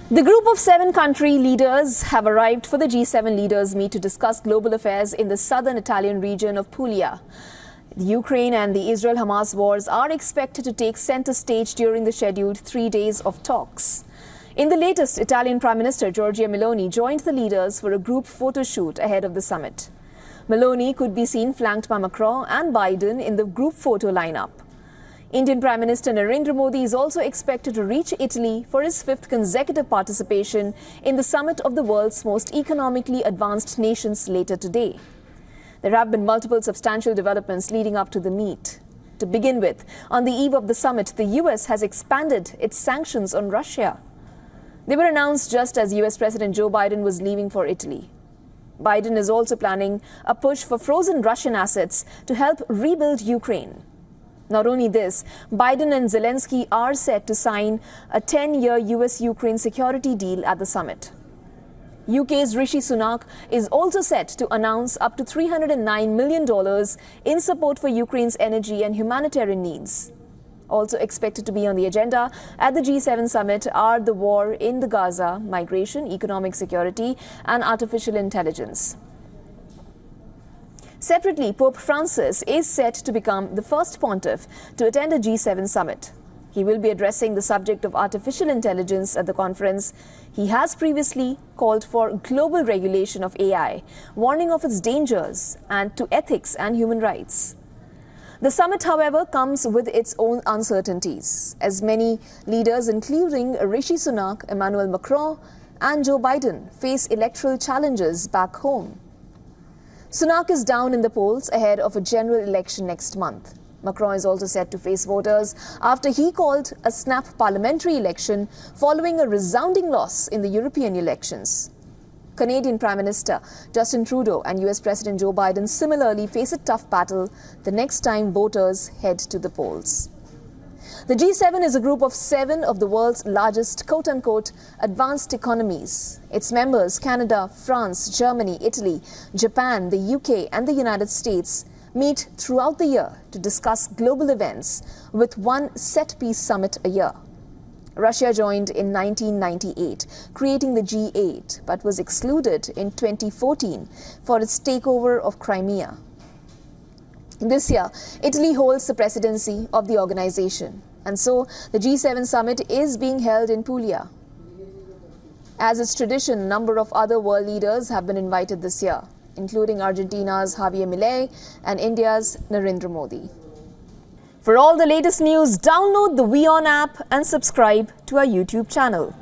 The group of 7 country leaders have arrived for the G7 leaders meet to discuss global affairs in the southern Italian region of Puglia. The Ukraine and the Israel-Hamas wars are expected to take center stage during the scheduled 3 days of talks. In the latest, Italian Prime Minister Giorgia Meloni joined the leaders for a group photo shoot ahead of the summit. Meloni could be seen flanked by Macron and Biden in the group photo lineup. Indian Prime Minister Narendra Modi is also expected to reach Italy for his 5th consecutive participation in the summit of the world's most economically advanced nations later today. There have been multiple substantial developments leading up to the meet. To begin with, on the eve of the summit, the US has expanded its sanctions on Russia. They were announced just as US President Joe Biden was leaving for Italy. Biden is also planning a push for frozen Russian assets to help rebuild Ukraine. Not only this, Biden and Zelensky are set to sign a 10-year US-Ukraine security deal at the summit. UK's Rishi Sunak is also set to announce up to $309 million in support for Ukraine's energy and humanitarian needs. Also expected to be on the agenda at the G7 summit are the war in the Gaza, migration, economic security, and artificial intelligence. Separately, Pope Francis is set to become the first pontiff to attend a G7 summit. He will be addressing the subject of artificial intelligence at the conference. He has previously called for global regulation of AI, warning of its dangers and to ethics and human rights. The summit, however, comes with its own uncertainties, as many leaders, including Rishi Sunak, Emmanuel Macron, and Joe Biden, face electoral challenges back home. Sunak is down in the polls ahead of a general election next month. Macron is also set to face voters after he called a snap parliamentary election following a resounding loss in the European elections. Canadian Prime Minister Justin Trudeau and US President Joe Biden similarly face a tough battle the next time voters head to the polls. The G7 is a group of 7 of the world's largest quote-unquote advanced economies. Its members, Canada, France, Germany, Italy, Japan, the UK and the United States, meet throughout the year to discuss global events with one set-piece summit a year. Russia joined in 1998, creating the G8, but was excluded in 2014 for its takeover of Crimea. This year, Italy holds the presidency of the organization, and so the G7 summit is being held in Puglia. As its tradition, a number of other world leaders have been invited this year, including Argentina's Javier Milei and India's Narendra Modi. For all the latest news, download the WION app and subscribe to our YouTube channel.